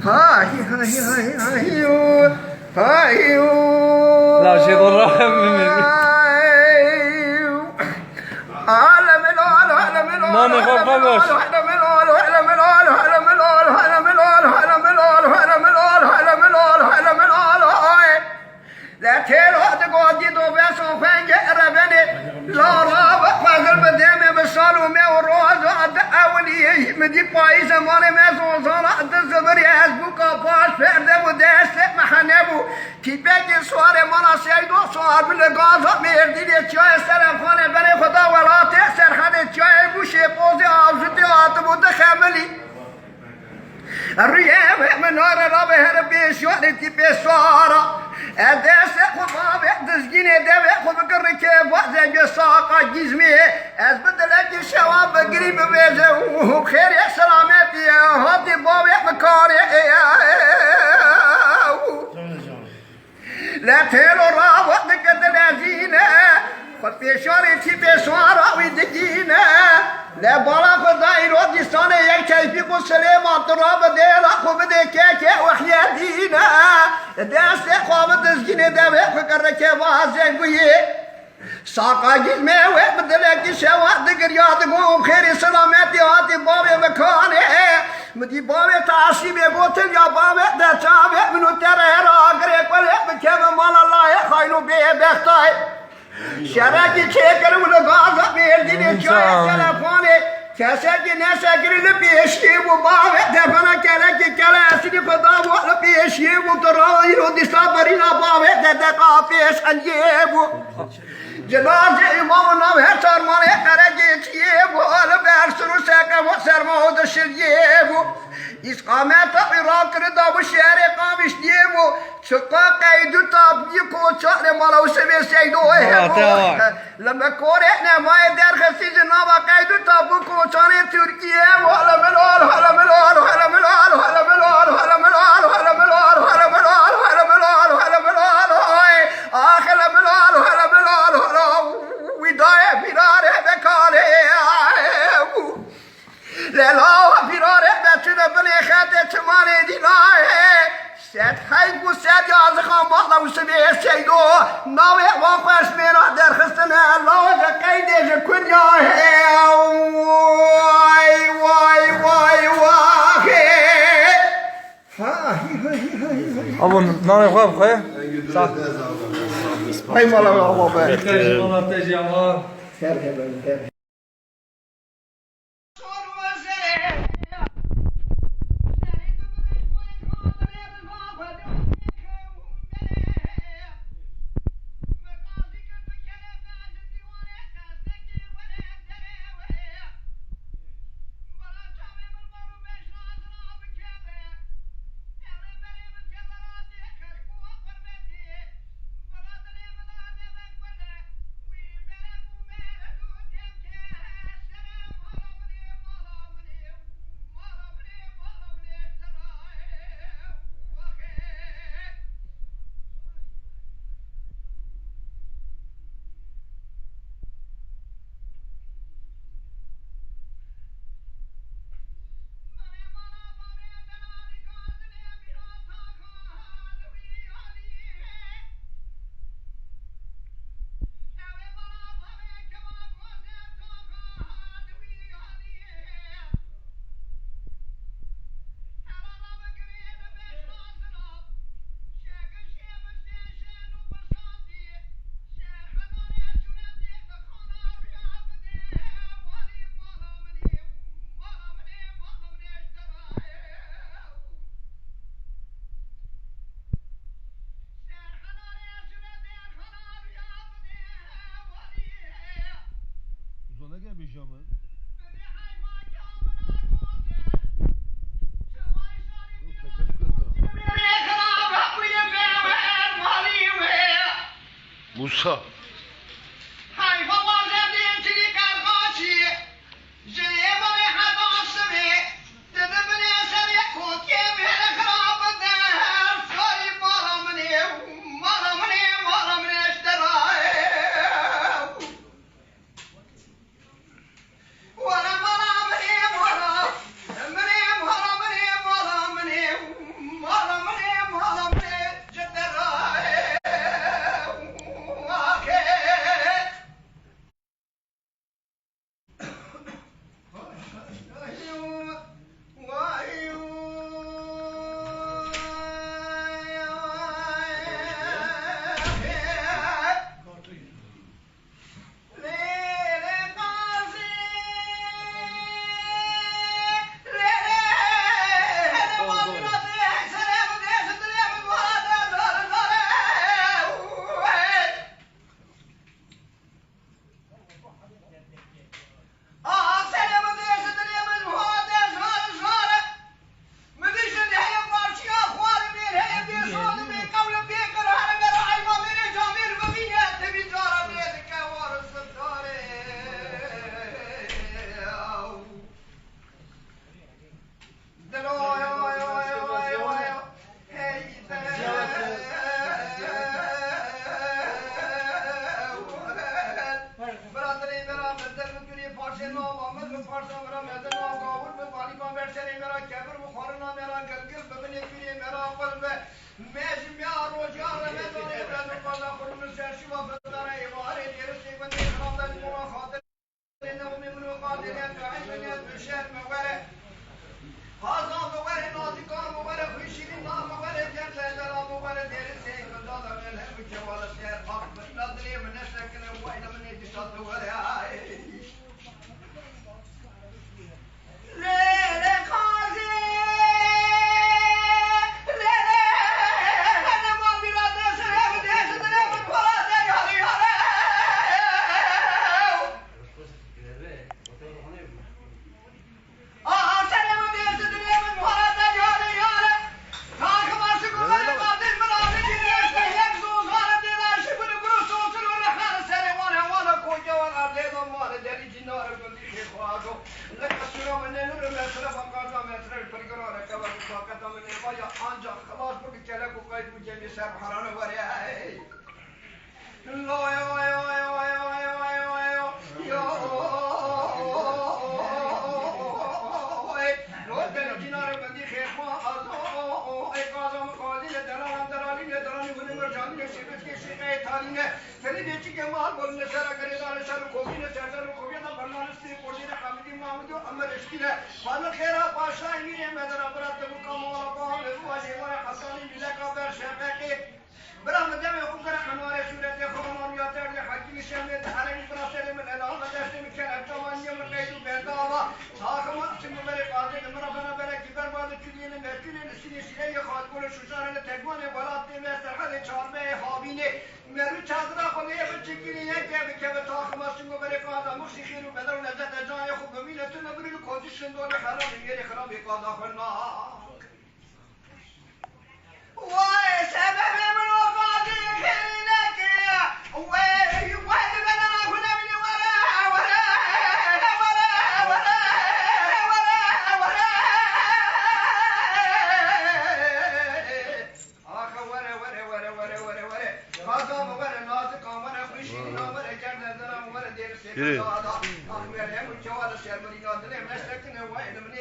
هاي هاي هاي هاي هاي لا شيء ضرها ما نفهمش لا تيرو تقعدي دوبس وفنج ربني لا راب فاقل بديم بالصالو ما وروز عد اولي مدي باي زمان ما زوزان عد الزبري ازبوكا باش فرد ودست محنبو تيبك سوار منا سيدو سوار بالغاز مردي دي چای سرخانه بني خدا ولا تسر خانه چای بوشه پوزي آوزدي آتبو دخملي الرياح من نار رابه هربي شوالتي بسوارا ادس خو دزگینه دوه خو بکر که وازه ساقا جسمی از بدلک شواب بگریب بیزه و خیر سلامتی هاتی باوی مکاری لا تیلو را وقت کدل ازینه خود پیشاری تی پیشوارا وی دگینه لا بالا خدای رو دیستانه یک کیفی کو سلیمان تراب دیلا خو بده که وحیدینه دست خواب دزگینه دوه فکر که وازه گویه ساقا جسمه و بدلکی شواد گریاد گو خیر سلامتی آتی بابه مکانه مدی بابه تعصیبه بوتل یا بابه دچابه منو تره را گره کله بکم مال الله خاینو به بختای شرکی چه کرو لگازا بیردینه چای تلفونه کسی که نشکری لپیشی و باوه دفنه کلکی کلاسی خدا و لپیشی و ترایی رو دیسا برینا باوه ددقا پیش انجیه و جنازه امام نام هر سرمانه قرگی چیه و لبر سرو سکم و سرمود شلیه و اسقامت عراق ردا و شهر قامش دیه و چقا قیدو تابی کو چار مالو سبی سیدوه لما کوره نمای در خسی جناب قیدو تابو کو چار ترکیه و حلملال حلملال حلملال حلملال حلملال حلملال حلملال حلملال حلملال آخر حلملال حلملال ودای فراره بکاره لیلا فراره بچونه بلی خده چمانه دیلاه سید خیلی بود سید یازخان بالا و سبیه سیدو نوی واقعش میرا در خستنه لوز قیدش کنیا وای وای وای وای ابو نان خواب خواه صح های مالا بابا بيتكلم والله تجي الله خير موسى آنجا خلاص بگی چله کو قید بو جمی سر حرانه وری لای وای وای وای وای وای وای یا روز دل کنار بندی خیر ما ای قاضم قاضی دلان درانی درانی بنی مرجانی شیبت کی شیقه تالینه سری بیچی که مال بولن سر اگر دار سر خوبی نه سر سر خوبی نه برنامه‌ریزی کوشی نه حمیدی محمود و امر اشکی نه فال خیره پاشای میره مدر برات مقام و قام و جوار حسانی ملکا بر شفقی برام جمع خوب کرد انوار صورت خانم یا ترد حکیم شمید علی براسل من الان دست میکرد اتوانی من قیدو برداوا ساخم اسم بر قاضی مرا بنا بر کی برباد کلیه مرکلی نشینی شیره خاطر شجاع تگوان بالات و سرحد چارمه هابینه مرو چادر خلیه بچگیری یک که به تاخم اسم بر قاضی موسیقی رو بدر لذت جای خوب ببینه تو نبری کوچی شندور خراب میگه خراب قاضی خنا وای سبب من وقاضي خيرك وای وای بدنا هنا من ورا ورا ورا ورا ورا ورا اخ ورا ورا ورا ورا ورا ورا قاضم ورا ناز قامر خوشي نامر جرد درام ورا دير سيد دادا اخمر هم جوال شرمري نادل مستكن وای من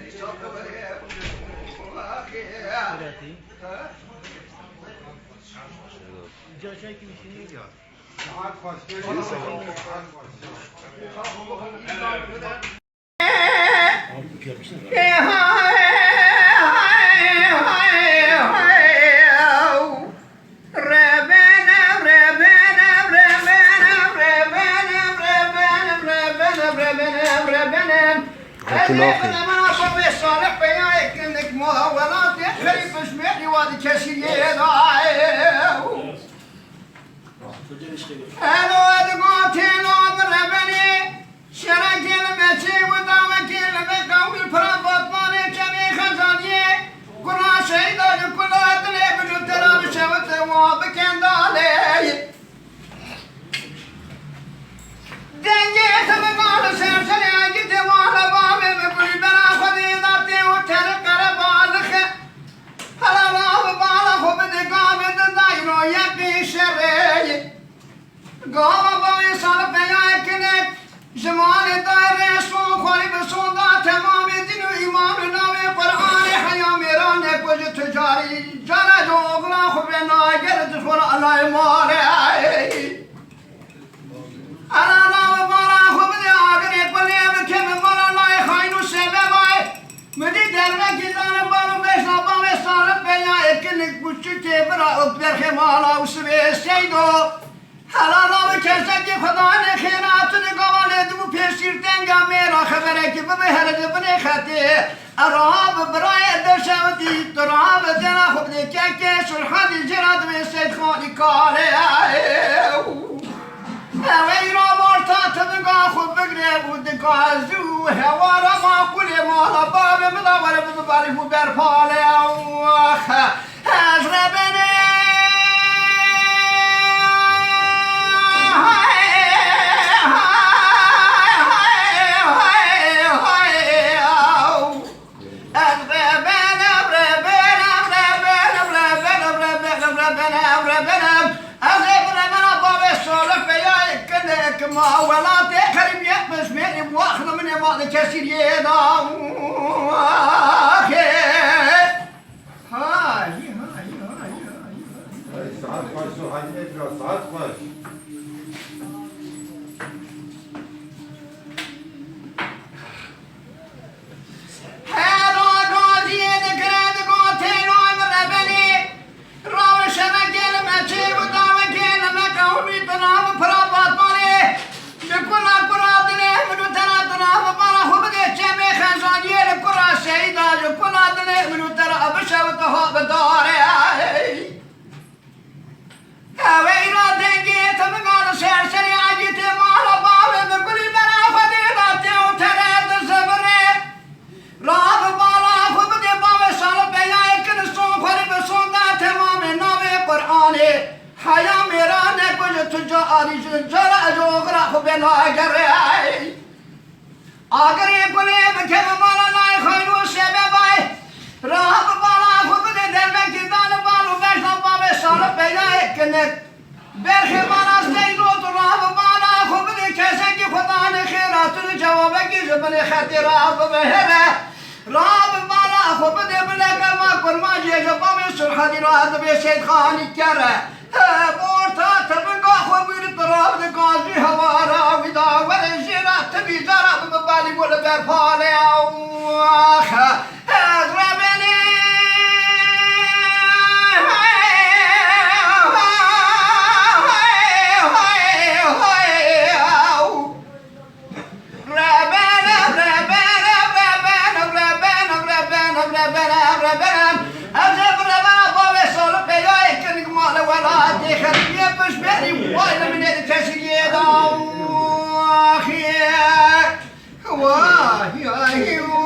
دي شوق ورا جاشایی که میشینی صالح بياك انك مهولات يخرب اسمعني وادي كسير هلو ادقوتين وضربني شرك المتي ودامك المقوم الفرابط مالي كمي خزاني كنا شيدا لكل ادلي بجو تراب شوت وابكين دالي دنجيت بقال سرسل اجد وانا بامي بقول بنا خديداتي وترك ربالخ هلا راب بالخ بدي قامد دايرو يبي شري قام بامي صار بياكنك جمال داير سون خالي بسون دا تمام دين ايمان نامي قران حيا ميرانك وجه تجاري جرى جوغلا خبنا جرد فر الله مالي انا نام بالا خوب دی آگر پلی بکم بالا نای خاینو سببای مدی درمه گیدان بالو بشنا بامه سالت بیا اکنک بچو که برا اکبر خمالا اسوی سیدو حالا نام کسا که خدا نخیرات نگواله دمو پیشیر تنگا میرا خبره که ببهرد بنی خطی ارهاب برای دشوتی ترهاب دینا خوب دی که سرحادی جراد می سید خانی کاله اوی را بارتا تبقى خود بگره بود کازو هوارا ما کلی مالا باب مداور بزبالی خود برپاله اوخ از ربنه ما ولا تخرب يقبس مني واخذ مني بعض كثير يدا هاي ساعات خاصو هاي ادرا ساعات خاص هذا قاضي ذكرت قاتل وامر بني روش رجل ماشي ودعوة كلمة قومي تنام فرابات مالي بكل قرات له من ترى تنام برا هو بدي جمع خزانية لكرة سيدا لكل له من ترى بشوته بداري هوينا دنجي تمقال سرسري عجيت مالا باب بكل برا فديرات وترى الزبري راب بالا خو بدي باب سال بيا كن سو خري بسون دا تمام نامه قراني حيا میرا نے کچھ تجا آری جرا جوگرا خو بنا گرے آگر یہ کنے بکھم مالا نائے خینو سبب آئے تو جواب کی زبان خاطر راب بهره راب بالا خو بده بلک ما کرما جه جبام سرخدی راد به سید خانی کره بورتا تبقى خو بیر تراب د قاضی هوارا ودا ور جرا تبي زرا ببالي ولا برفال او اخ ربني واه يا